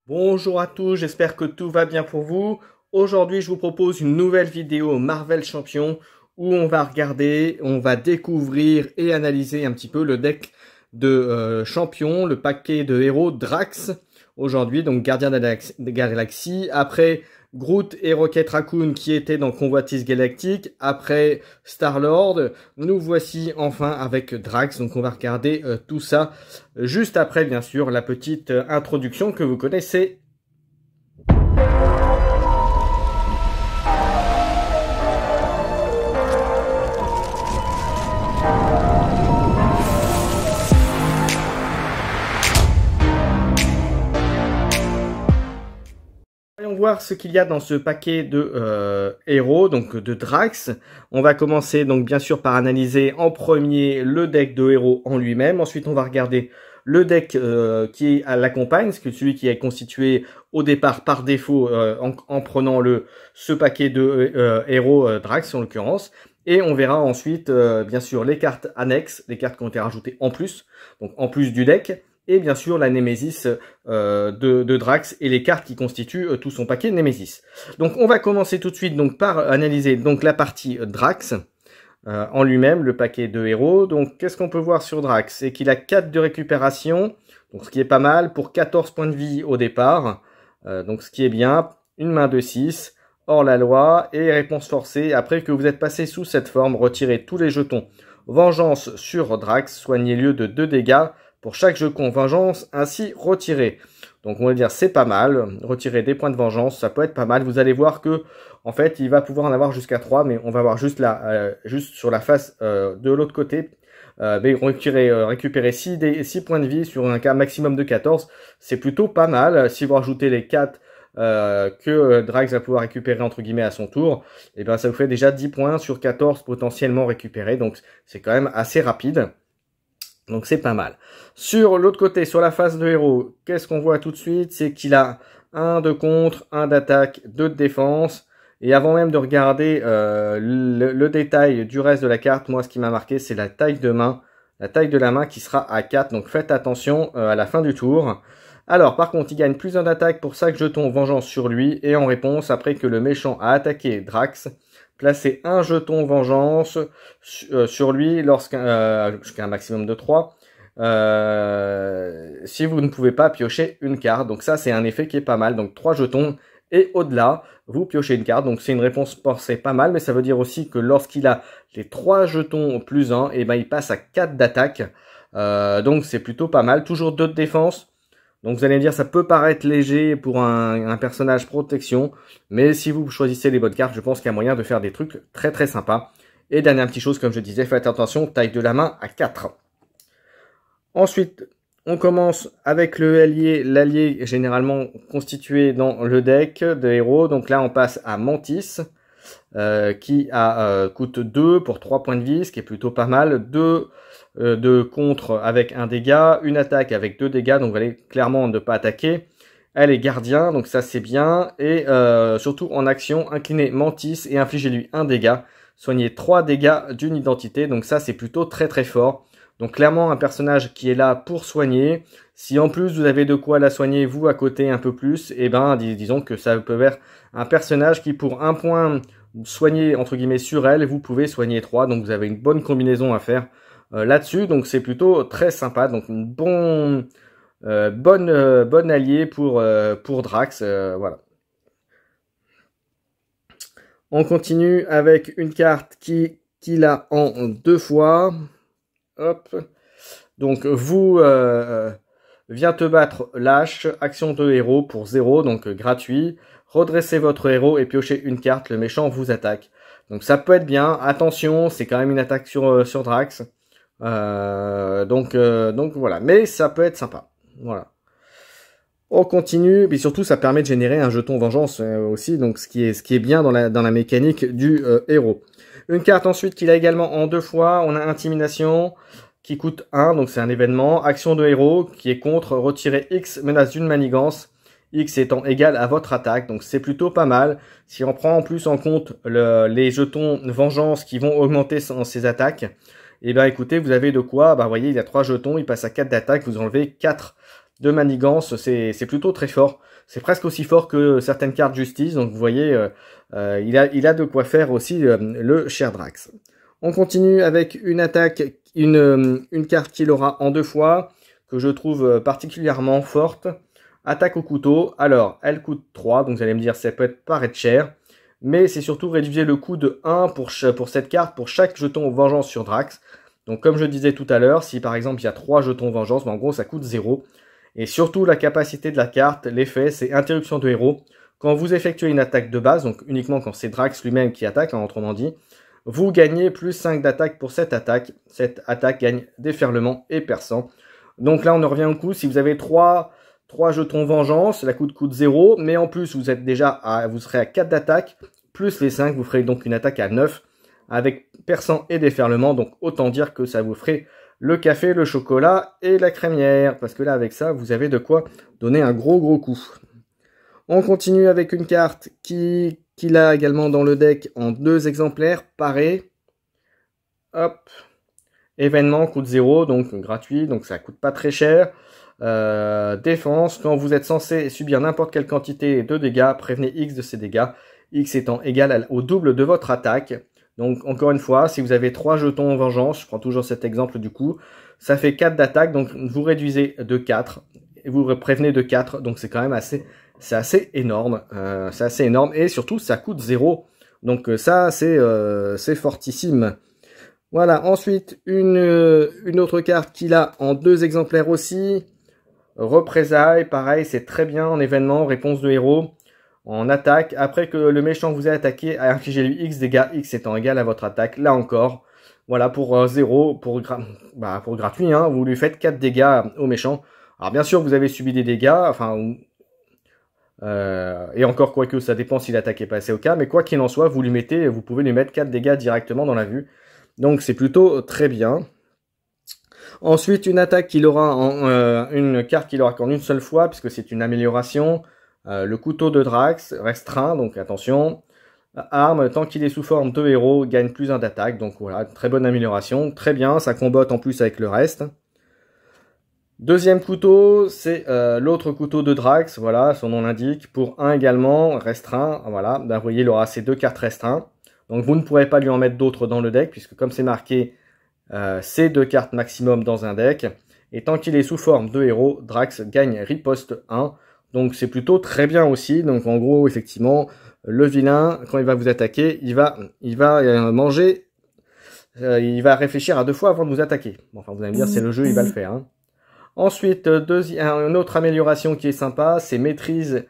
Bonjour à tous, j'espère que tout va bien pour vous. Aujourd'hui, je vous propose une nouvelle vidéo Marvel Champion où on va regarder, on va découvrir et analyser un petit peu le deck de champion, le paquet de héros Drax. Aujourd'hui, donc gardien de la galaxie. Après Groot et Rocket Raccoon qui étaient dans Convoitise Galactique. Après Star-Lord, nous voici enfin avec Drax. Donc on va regarder tout ça juste après, bien sûr, la petite introduction que vous connaissez. Voyons voir ce qu'il y a dans ce paquet de héros, donc de Drax. On va commencer donc bien sûr par analyser en premier le deck de héros en lui-même. Ensuite, on va regarder le deck qui l'accompagne, celui qui est constitué au départ par défaut en prenant ce paquet de héros Drax en l'occurrence. Et on verra ensuite bien sûr les cartes annexes, les cartes qui ont été rajoutées en plus, donc en plus du deck. Et bien sûr la Némésis de Drax et les cartes qui constituent tout son paquet de Némésis. Donc on va commencer tout de suite donc par analyser donc la partie Drax en lui-même, le paquet de héros. Donc qu'est-ce qu'on peut voir sur Drax? C'est qu'il a 4 de récupération, donc ce qui est pas mal pour 14 points de vie au départ. Donc ce qui est bien, une main de 6, hors la loi et réponse forcée. Après que vous êtes passé sous cette forme, retirez tous les jetons Vengeance sur Drax, soignez lieu de 2 dégâts pour chaque jeton vengeance ainsi retiré. Donc on va dire c'est pas mal, retirer des points de vengeance, ça peut être pas mal. Vous allez voir que en fait il va pouvoir en avoir jusqu'à 3, mais on va voir juste là, juste sur la face de l'autre côté. Mais récupérer 6 points de vie sur un cas maximum de 14, c'est plutôt pas mal. Si vous rajoutez les 4 que Drax va pouvoir récupérer entre guillemets à son tour, et ben ça vous fait déjà 10 points sur 14 potentiellement récupérés, donc c'est quand même assez rapide. Donc c'est pas mal. Sur l'autre côté, sur la face de héros, qu'est-ce qu'on voit tout de suite? C'est qu'il a 1 de contre, 1 d'attaque, 2 de défense. Et avant même de regarder le détail du reste de la carte, moi ce qui m'a marqué c'est la taille de main. La taille de la main qui sera à 4, donc faites attention à la fin du tour. Alors par contre, il gagne plus 1 d'attaque pour chaque jeton vengeance sur lui. Et en réponse, après que le méchant a attaqué Drax, placez un jeton vengeance sur lui jusqu'à un maximum de 3. Si vous ne pouvez pas piocher une carte. Donc ça, c'est un effet qui est pas mal. Donc 3 jetons et au-delà, vous piochez une carte. Donc c'est une réponse forcée pas mal. Mais ça veut dire aussi que lorsqu'il a les 3 jetons plus 1, et ben il passe à 4 d'attaque. Donc c'est plutôt pas mal. Toujours 2 de défense. Donc vous allez me dire, ça peut paraître léger pour un personnage protection, mais si vous choisissez les bonnes cartes, je pense qu'il y a moyen de faire des trucs très très sympas. Et dernière petite chose, comme je disais, faites attention, taille de la main à 4. Ensuite, on commence avec l'allié généralement constitué dans le deck de héros. Donc là, on passe à Mantis, qui coûte 2 pour 3 points de vie, ce qui est plutôt pas mal. 2 de contre avec 1 dégât, une attaque avec 2 dégâts, donc vous allez clairement ne pas attaquer. Elle est gardien, donc ça c'est bien. Et surtout en action, inclinez Mantis et infligez-lui 1 dégât. Soignez 3 dégâts d'une identité, donc ça c'est plutôt très très fort. Donc clairement un personnage qui est là pour soigner. Si en plus vous avez de quoi la soigner vous à côté un peu plus, et ben disons que ça peut être un personnage qui pour 1 point soigner entre guillemets sur elle, vous pouvez soigner 3, donc vous avez une bonne combinaison à faire là-dessus, donc c'est plutôt très sympa, donc une bonne allié pour Drax, voilà. On continue avec une carte qu'il a en 2 fois. Hop. Donc vous viens te battre lâche, action de héros pour 0, donc gratuit. Redressez votre héros et piochez une carte, le méchant vous attaque. Donc ça peut être bien, attention, c'est quand même une attaque sur Drax. Donc voilà, mais ça peut être sympa. Voilà. On continue, et surtout ça permet de générer un jeton vengeance aussi, donc ce qui est bien dans la mécanique du héros. Une carte ensuite qu'il a également en 2 fois, on a Intimidation qui coûte 1, donc c'est un événement. Action de héros qui est contre, retirer X menace d'une manigance, X étant égal à votre attaque, donc c'est plutôt pas mal. Si on prend en plus en compte les jetons vengeance qui vont augmenter ses attaques, et ben écoutez, vous avez de quoi, bah voyez, il y a 3 jetons, il passe à 4 d'attaque, vous enlevez 4 de manigance, c'est plutôt très fort. C'est presque aussi fort que certaines cartes justice, donc vous voyez, il a de quoi faire aussi le cher Drax. On continue avec une attaque, une carte qu'il aura en 2 fois, que je trouve particulièrement forte. Attaque au couteau, alors elle coûte 3, donc vous allez me dire ça peut paraître cher, mais c'est surtout réduire le coût de 1 pour cette carte, pour chaque jeton vengeance sur Drax. Donc comme je disais tout à l'heure, si par exemple il y a 3 jetons vengeance, en gros ça coûte 0. Et surtout la capacité de la carte, l'effet c'est interruption de héros. Quand vous effectuez une attaque de base, donc uniquement quand c'est Drax lui-même qui attaque, autrement dit, vous gagnez plus 5 d'attaque pour cette attaque. Cette attaque gagne déferlement et perçant. Donc là on en revient au coup, si vous avez 3 jetons vengeance, la coûte 0, mais en plus vous êtes déjà vous serez à 4 d'attaque, plus les 5, vous ferez donc une attaque à 9, avec perçant et déferlement, donc autant dire que ça vous ferait le café, le chocolat et la crémière, parce que là avec ça, vous avez de quoi donner un gros coup. On continue avec une carte qu'il a également dans le deck en 2 exemplaires, pareil. Hop, événement coûte 0, donc gratuit, donc ça coûte pas très cher. Défense, quand vous êtes censé subir n'importe quelle quantité de dégâts, prévenez X de ces dégâts, X étant égal au double de votre attaque. Donc encore une fois, si vous avez 3 jetons vengeance, je prends toujours cet exemple du coup, ça fait 4 d'attaque, donc vous réduisez de 4, et vous prévenez de 4, donc c'est quand même assez énorme, c'est assez énorme, et surtout ça coûte 0, donc ça c'est fortissime. Voilà, ensuite une autre carte qu'il a en 2 exemplaires aussi, représailles, pareil, c'est très bien en événement, réponse de héros, en attaque, après que le méchant vous ait attaqué, infligez-lui X dégâts, X étant égal à votre attaque, là encore, voilà, pour 0, pour gratuit, hein, vous lui faites 4 dégâts au méchant. Alors bien sûr, vous avez subi des dégâts, enfin, et encore quoique ça dépend si l'attaque est passée au cas, mais quoi qu'il en soit, vous pouvez lui mettre 4 dégâts directement dans la vue. Donc c'est plutôt très bien. Ensuite, une attaque qu'il aura une carte qu'il aura qu'en une seule fois, puisque c'est une amélioration. Le couteau de Drax, restreint, donc attention. Arme, tant qu'il est sous forme de héros, gagne plus 1 d'attaque. Donc voilà, très bonne amélioration. Très bien, ça combotte en plus avec le reste. Deuxième couteau, c'est l'autre couteau de Drax, voilà, son nom l'indique. Pour 1 également, restreint, voilà. Ben, vous voyez, il aura ces 2 cartes restreintes. Donc vous ne pourrez pas lui en mettre d'autres dans le deck, puisque comme c'est marqué, c'est 2 cartes maximum dans un deck. Et tant qu'il est sous forme de héros, Drax gagne riposte 1. Donc c'est plutôt très bien aussi. Donc en gros, effectivement, le vilain, quand il va vous attaquer, il va manger, il va réfléchir à 2 fois avant de vous attaquer. Bon, enfin, vous allez me dire, c'est le jeu, il va le faire. Hein. Ensuite, une autre amélioration qui est sympa, c'est maîtrise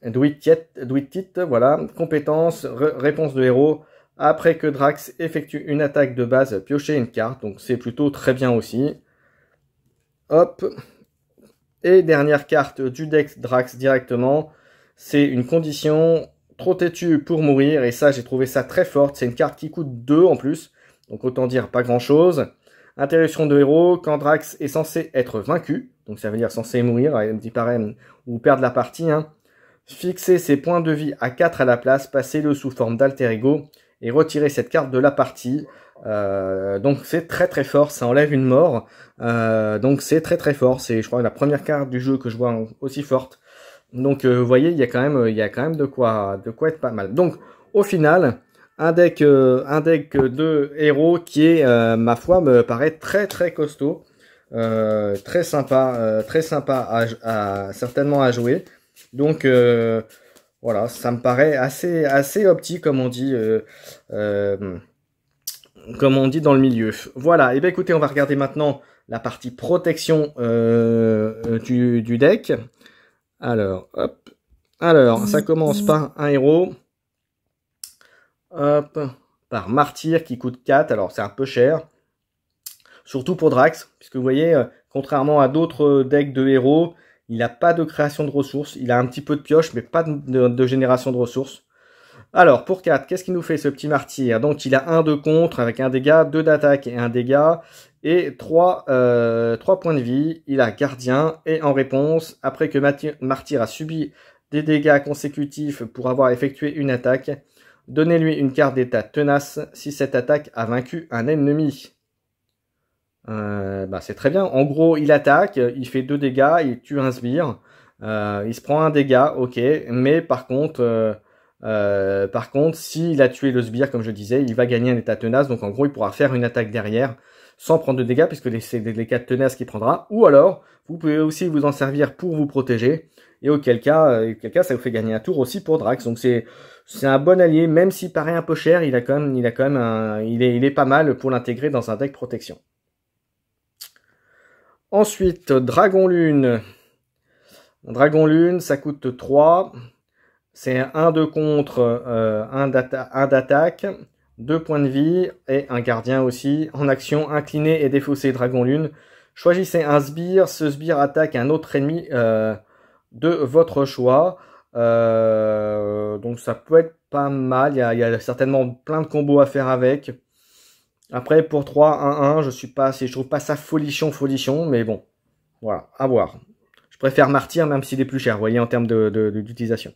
Dwittit, voilà, compétence, réponse de héros. Après que Drax effectue une attaque de base, piochez une carte, donc c'est plutôt très bien aussi. Hop. Et dernière carte du deck Drax directement, c'est une condition trop têtue pour mourir, et ça j'ai trouvé ça très forte, c'est une carte qui coûte 2 en plus, donc autant dire pas grand chose. Interruption de héros, quand Drax est censé être vaincu, donc ça veut dire censé mourir, un petit parème, ou perdre la partie, hein. Fixez ses points de vie à 4 à la place, passez-le sous forme d'alter ego, et retirez cette carte de la partie. Donc c'est très fort, ça enlève une mort, donc c'est très fort, c'est je crois la première carte du jeu que je vois aussi forte. Donc vous voyez, il y a quand même de quoi être pas mal. Donc au final, un deck de héros qui est ma foi me paraît très costaud, très sympa certainement à jouer. Donc voilà, ça me paraît assez opti comme on dit dans le milieu. Voilà, et bien écoutez, on va regarder maintenant la partie protection du deck. Alors, hop. Alors, ça commence par un héros. Hop. Par Martyr qui coûte 4. Alors, c'est un peu cher. Surtout pour Drax, puisque vous voyez, contrairement à d'autres decks de héros, il n'a pas de création de ressources. Il a un petit peu de pioche, mais pas de génération de ressources. Alors, pour 4, qu'est-ce qu'il nous fait ce petit martyr? Donc, il a 1 de contre avec 1 dégât, 2 d'attaque et 1 dégât, et 3 points de vie. Il a gardien, et en réponse, après que martyr a subi des dégâts consécutifs pour avoir effectué une attaque, donnez-lui une carte d'état tenace si cette attaque a vaincu un ennemi. Bah c'est très bien. En gros, il attaque, il fait 2 dégâts, il tue un sbire, il se prend un dégât, ok, mais par contre, s'il a tué le sbire, comme je disais, il va gagner un état tenace, donc en gros, il pourra faire une attaque derrière sans prendre de dégâts, puisque c'est les cas de tenace qu'il prendra, ou alors, vous pouvez aussi vous en servir pour vous protéger, et auquel cas, ça vous fait gagner un tour aussi pour Drax, donc c'est un bon allié, même s'il paraît un peu cher, il est pas mal pour l'intégrer dans un deck protection. Ensuite, Dragon Lune. Dragon Lune, ça coûte 3. C'est 1 de contre, 1 d'attaque, 2 points de vie et un gardien aussi. En action, incliné et défaussé Dragon Lune. Choisissez un sbire. Ce sbire attaque un autre ennemi de votre choix. Donc ça peut être pas mal. Il y a certainement plein de combos à faire avec. Après, pour 3, 1, 1, je trouve pas ça folichon, mais bon, voilà, à voir. Je préfère Martyr, même s'il est plus cher, vous voyez, en termes d'utilisation.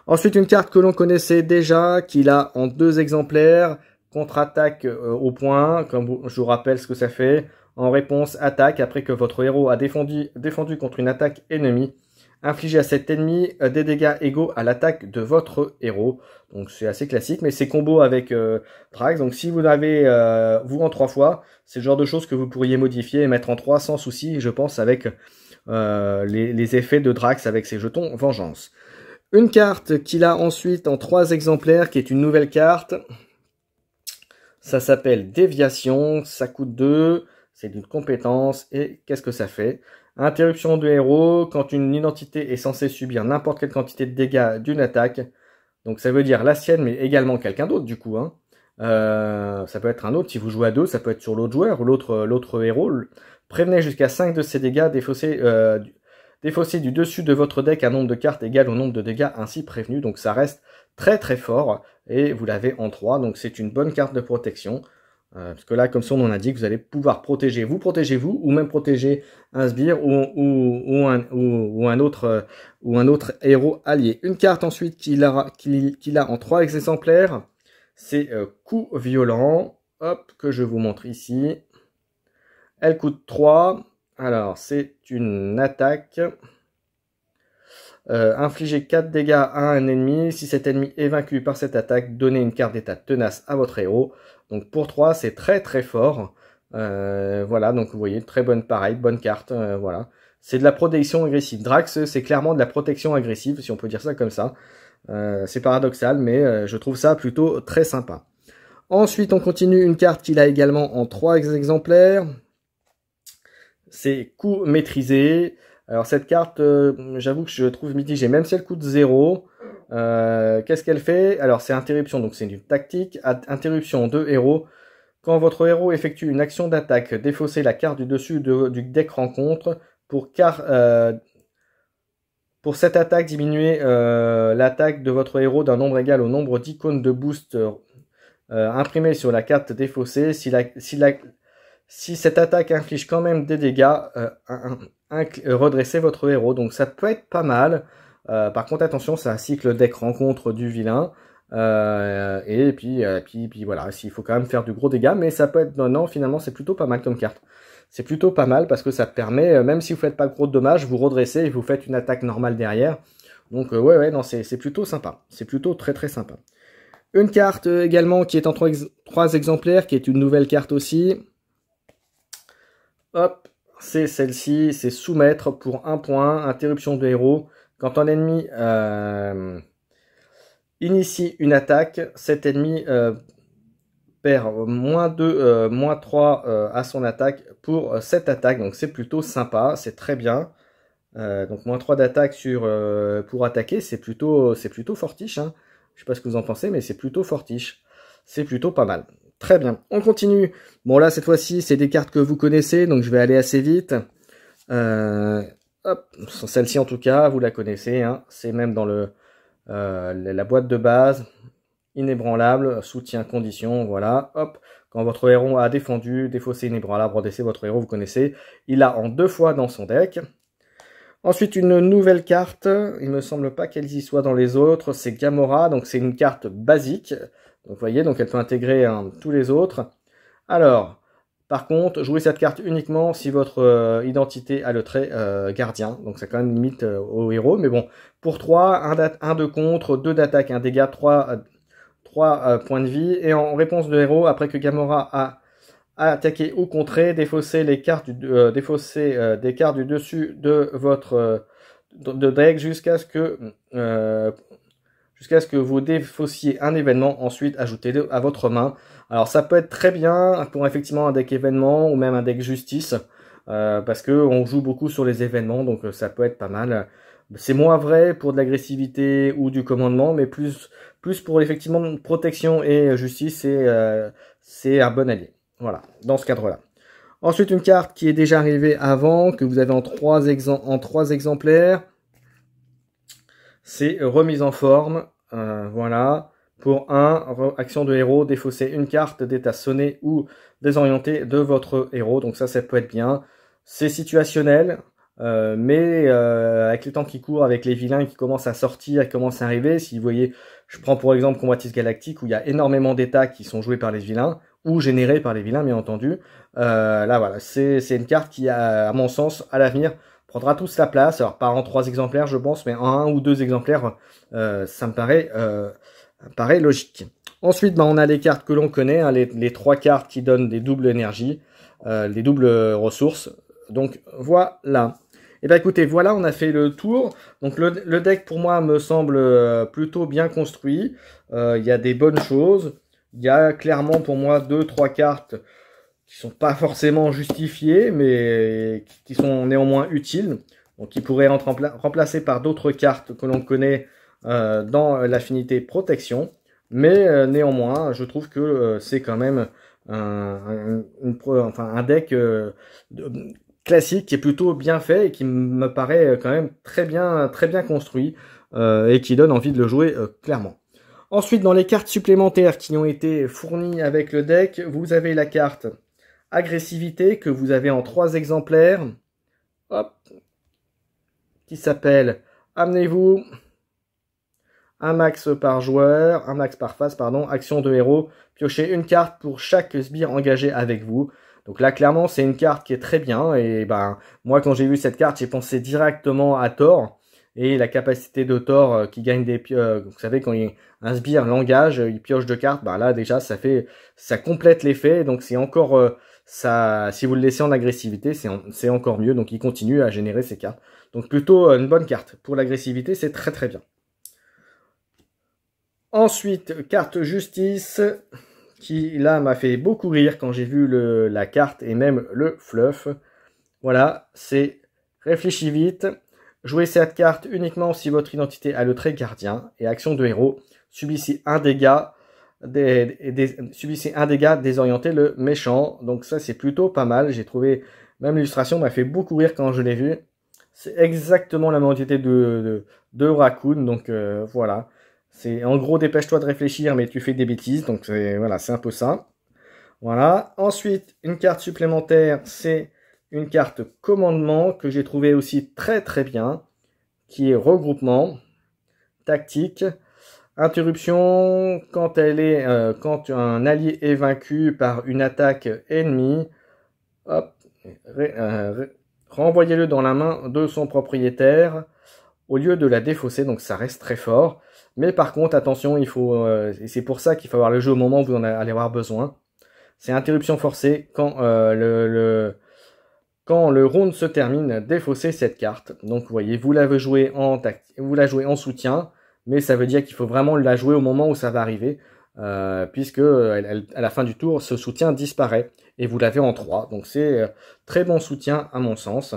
Ensuite, une carte que l'on connaissait déjà, qu'il a en 2 exemplaires, contre-attaque au point, comme je vous rappelle ce que ça fait. En réponse, attaque, après que votre héros a défendu contre une attaque ennemie. Infligez à cet ennemi des dégâts égaux à l'attaque de votre héros. Donc c'est assez classique, mais c'est combo avec Drax. Donc si vous l'avez vous en 3 fois, c'est le genre de choses que vous pourriez modifier et mettre en 3 sans souci, je pense, avec les effets de Drax avec ses jetons Vengeance. Une carte qu'il a ensuite en 3 exemplaires, qui est une nouvelle carte. Ça s'appelle Déviation, ça coûte 2, c'est d'une compétence, et qu'est-ce que ça fait? Interruption de héros, quand une identité est censée subir n'importe quelle quantité de dégâts d'une attaque, donc ça veut dire la sienne, mais également quelqu'un d'autre du coup, hein. Ça peut être un autre, si vous jouez à 2, ça peut être sur l'autre joueur, ou l'autre héros. Prévenez jusqu'à 5 de ces dégâts, défaussez du dessus de votre deck un nombre de cartes égal au nombre de dégâts ainsi prévenus, donc ça reste très très fort, et vous l'avez en 3, donc c'est une bonne carte de protection. Parce que là, comme son nom l'indique, vous allez pouvoir protéger vous, ou même protéger un sbire ou un autre héros allié. Une carte ensuite qu'il a en 3 exemplaires, c'est Coup Violent. Hop, que je vous montre ici. Elle coûte 3. Alors, c'est une attaque. Infligez 4 dégâts à un ennemi. Si cet ennemi est vaincu par cette attaque, donnez une carte d'état tenace à votre héros. Donc pour 3, c'est très très fort. Voilà, donc vous voyez, très bonne carte. Voilà. C'est de la protection agressive. Drax, c'est clairement de la protection agressive, si on peut dire ça comme ça. C'est paradoxal, mais je trouve ça plutôt très sympa. Ensuite, on continue une carte qu'il a également en 3 exemplaires. C'est Coup Maîtrisé. Alors cette carte, j'avoue que je trouve mitigée, même si elle coûte 0. Qu'est-ce qu'elle fait? Alors c'est interruption, donc c'est une tactique. Interruption de héros. Quand votre héros effectue une action d'attaque, défaussez la carte du dessus du deck rencontre. Pour cette attaque, diminuez l'attaque de votre héros d'un nombre égal au nombre d'icônes de boost imprimées sur la carte défaussée. Si cette attaque inflige quand même des dégâts, redressez votre héros. Donc ça peut être pas mal. Par contre, attention, c'est un cycle deck rencontre du vilain. Et puis voilà, s'il faut quand même faire du gros dégâts. Mais ça peut être... Non, finalement, c'est plutôt pas mal comme carte. C'est plutôt pas mal parce que ça permet, même si vous faites pas gros de dommages, vous redressez et vous faites une attaque normale derrière. Donc ouais, non, c'est plutôt sympa. C'est plutôt très très sympa. Une carte également qui est en 3 exemplaires, qui est une nouvelle carte aussi. Hop, c'est celle-ci, c'est soumettre pour 1 point, interruption de héros. Quand un ennemi initie une attaque, cet ennemi perd -2, -3 à son attaque pour cette attaque. Donc c'est plutôt sympa, c'est très bien. Donc -3 d'attaque pour attaquer, c'est plutôt fortiche, hein. Je sais pas ce que vous en pensez, mais c'est plutôt fortiche. C'est plutôt pas mal. Très bien, on continue. Bon là, cette fois-ci, c'est des cartes que vous connaissez, donc je vais aller assez vite. Hop, celle-ci en tout cas, vous la connaissez, hein. C'est même dans la boîte de base. Inébranlable, soutien, condition, voilà. Hop, quand votre héros a défaussé inébranlable, redressez votre héros, vous connaissez. Il l'a en 2 fois dans son deck. Ensuite, une nouvelle carte. Il me semble pas qu'elle y soit dans les autres. C'est Gamora, donc c'est une carte basique. Donc vous voyez, donc elle peut intégrer tous les autres. Alors, Par contre, jouez cette carte uniquement si votre identité a le trait gardien. Donc ça quand même limite au héros. Mais bon, pour 3, 1 de contre, 2 d'attaque, 1 dégât, 3 points de vie. Et en réponse de héros, après que Gamora a attaqué ou contré, défausser des cartes du dessus de votre deck jusqu'à ce que vous défaussiez un événement, ensuite ajoutez-le à votre main. Alors ça peut être très bien pour effectivement un deck événement ou même un deck justice, parce que on joue beaucoup sur les événements, donc ça peut être pas mal. C'est moins vrai pour de l'agressivité ou du commandement, mais plus pour effectivement protection et justice, c'est un bon allié. Voilà, dans ce cadre-là. Ensuite, une carte qui est déjà arrivée avant, que vous avez en 3 exemplaires. C'est remise en forme. Voilà. Pour 1, action de héros, défausser une carte d'état sonné ou désorienté de votre héros. Donc ça peut être bien. C'est situationnel. Mais avec les temps qui courent, avec les vilains qui commencent à sortir, qui commencent à arriver, si vous voyez, je prends pour exemple Combatis Galactique où il y a énormément d'états qui sont joués par les vilains, ou générés par les vilains bien entendu. Là voilà, c'est une carte qui à mon sens à l'avenir prendra toute sa place, alors pas en 3 exemplaires je pense, mais en 1 ou 2 exemplaires, ça me paraît logique. Ensuite, on a les cartes que l'on connaît, hein, les 3 cartes qui donnent des doubles énergies, les doubles ressources. Donc voilà. Et bien écoutez, voilà, on a fait le tour. Donc le deck pour moi me semble plutôt bien construit. Il y a des bonnes choses. Il y a clairement pour moi 2-3 cartes qui sont pas forcément justifiées, mais qui sont néanmoins utiles. Donc qui pourraient être remplacées par d'autres cartes que l'on connaît dans l'affinité protection. Mais néanmoins, je trouve que c'est quand même un deck classique qui est plutôt bien fait et qui me paraît quand même très bien construit et qui donne envie de le jouer clairement. Ensuite, dans les cartes supplémentaires qui ont été fournies avec le deck, vous avez la carte agressivité que vous avez en 3 exemplaires, hop, qui s'appelle amenez-vous un max par joueur, un max par phase, pardon, action de héros, piochez une carte pour chaque sbire engagé avec vous. Donc là, clairement, c'est une carte qui est très bien. Et ben, moi, quand j'ai vu cette carte, j'ai pensé directement à Thor. Et la capacité de Thor qui gagne des pioches. Vous savez, quand un sbire l'engage, il pioche 2 cartes. Ben là, déjà, ça complète l'effet. Donc c'est encore si vous le laissez en agressivité, c'est encore mieux. Donc il continue à générer ces cartes. Donc plutôt une bonne carte. Pour l'agressivité, c'est très très bien. Ensuite, carte justice, qui là m'a fait beaucoup rire quand j'ai vu la carte et même le fluff. Voilà, c'est réfléchis vite. Jouez cette carte uniquement si votre identité a le trait gardien. Et action de héros, subissez un dégât, désorienter le méchant. Donc ça c'est plutôt pas mal. J'ai trouvé, même l'illustration m'a fait beaucoup rire quand je l'ai vu. C'est exactement la mentalité de Raccoon. Donc voilà. C'est en gros dépêche-toi de réfléchir mais tu fais des bêtises. Donc voilà, c'est un peu ça. Voilà. Ensuite, une carte supplémentaire, c'est une carte commandement que j'ai trouvé aussi très très bien, qui est regroupement, tactique, interruption quand un allié est vaincu par une attaque ennemie, hop, renvoyez-le dans la main de son propriétaire au lieu de la défausser, donc ça reste très fort. Mais par contre, attention, et c'est pour ça qu'il faut avoir le jeu au moment où vous en allez avoir besoin. C'est interruption forcée quand quand le round se termine, défaussez cette carte. Donc vous voyez, vous la jouez en soutien, mais ça veut dire qu'il faut vraiment la jouer au moment où ça va arriver, puisque à la fin du tour, ce soutien disparaît, et vous l'avez en 3. Donc c'est très bon soutien à mon sens.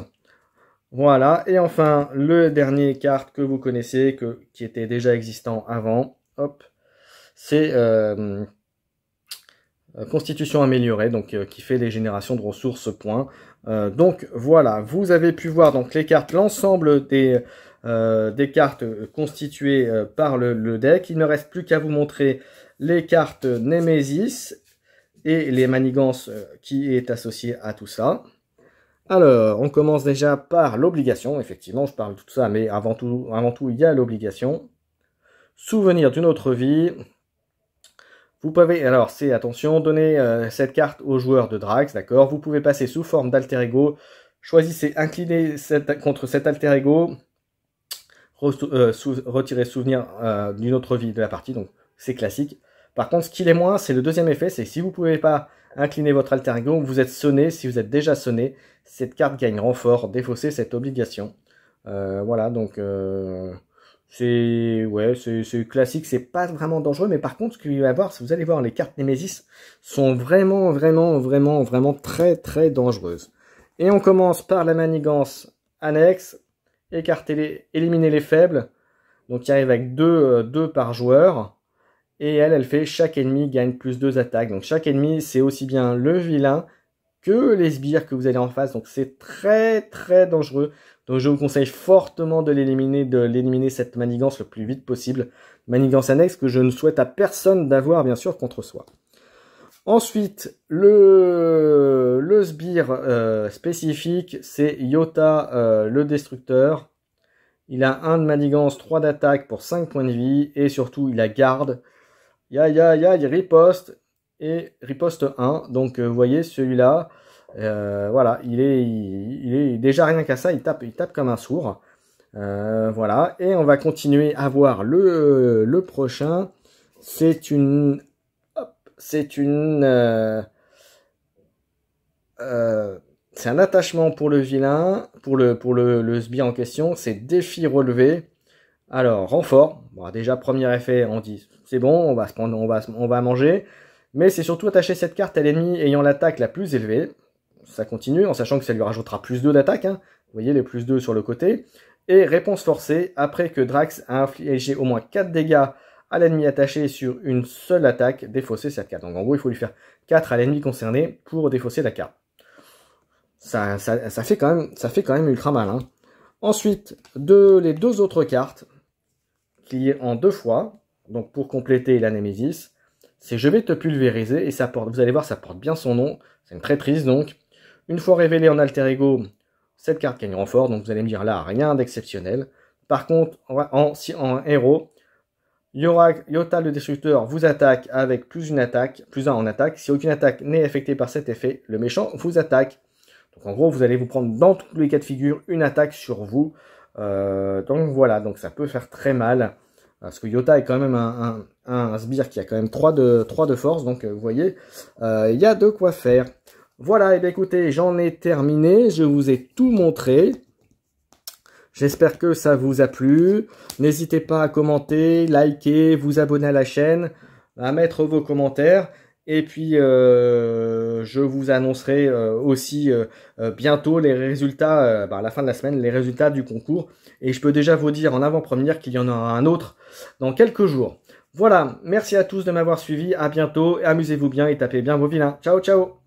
Voilà, et enfin, le dernier carte que vous connaissez, qui était déjà existant avant, hop, c'est Constitution améliorée, donc qui fait les générations de ressources points. Donc voilà, vous avez pu voir donc les cartes, l'ensemble des cartes constituées par le deck. Il ne reste plus qu'à vous montrer les cartes Nemesis et les manigances qui est associée à tout ça. Alors, on commence déjà par l'obligation. Effectivement, je parle de tout ça, mais avant tout, il y a l'obligation. Souvenir d'une autre vie. Vous pouvez, alors c'est, attention, donner cette carte au joueur de Drax, d'accord. Vous pouvez passer sous forme d'alter ego. Choisissez, incliner contre cet alter ego. Retirer souvenir d'une autre vie de la partie, donc c'est classique. Par contre, ce qu'il est moins, c'est le deuxième effet, c'est que si vous ne pouvez pas incliner votre alter ego, vous êtes sonné. Si vous êtes déjà sonné, cette carte gagne renfort, défausser cette obligation. Voilà, donc c'est classique, c'est pas vraiment dangereux, mais par contre, ce qu'il va y avoir, vous allez voir, les cartes Némésis sont vraiment très très dangereuses. Et on commence par la manigance annexe, éliminer les faibles, donc il arrive avec 2 par joueur, et elle fait chaque ennemi gagne plus 2 attaques, donc chaque ennemi c'est aussi bien le vilain que les sbires que vous avez en face, donc c'est très très dangereux. Donc je vous conseille fortement de l'éliminer cette manigance le plus vite possible. Manigance annexe que je ne souhaite à personne d'avoir bien sûr contre soi. Ensuite, le sbire spécifique, c'est Yota le destructeur. Il a 1 de manigance, 3 d'attaque pour 5 points de vie, et surtout il a garde. Il riposte, et riposte 1, donc vous voyez celui-là, voilà, il est déjà rien qu'à ça, il tape comme un sourd. Voilà, et on va continuer à voir le prochain. C'est un attachement pour le vilain, pour le sbire en question, c'est défi relevé. Alors, renfort, bon, déjà premier effet, on dit c'est bon, on va manger, mais c'est surtout attacher cette carte à l'ennemi ayant l'attaque la plus élevée. Ça continue, en sachant que ça lui rajoutera plus 2 d'attaque, hein. Vous voyez les plus 2 sur le côté. Et réponse forcée, après que Drax a infligé au moins 4 dégâts à l'ennemi attaché sur une seule attaque, défausser cette carte. Donc en gros, il faut lui faire 4 à l'ennemi concerné pour défausser la carte. Ça fait quand même ultra mal, hein. Ensuite, les 2 autres cartes, qui est en 2 fois, donc pour compléter la Némésis, c'est je vais te pulvériser, et ça porte, vous allez voir, ça porte bien son nom, c'est une prêtrise donc. Une fois révélée en alter ego, cette carte gagne renfort, donc vous allez me dire là, rien d'exceptionnel. Par contre, en héros, Yota le destructeur vous attaque avec plus 1 en attaque. Si aucune attaque n'est affectée par cet effet, le méchant vous attaque. Donc en gros, vous allez vous prendre dans tous les cas de figure une attaque sur vous. Donc voilà, donc ça peut faire très mal. Parce que Yota est quand même un sbire qui a quand même 3 de force. Donc vous voyez, il y a de quoi faire. Voilà, et bien écoutez, j'en ai terminé. Je vous ai tout montré. J'espère que ça vous a plu. N'hésitez pas à commenter, liker, vous abonner à la chaîne, à mettre vos commentaires. Et puis, je vous annoncerai aussi bientôt les résultats, à la fin de la semaine, les résultats du concours. Et je peux déjà vous dire en avant-première qu'il y en aura un autre dans quelques jours. Voilà, merci à tous de m'avoir suivi. À bientôt. Amusez-vous bien et tapez bien vos vilains. Ciao, ciao!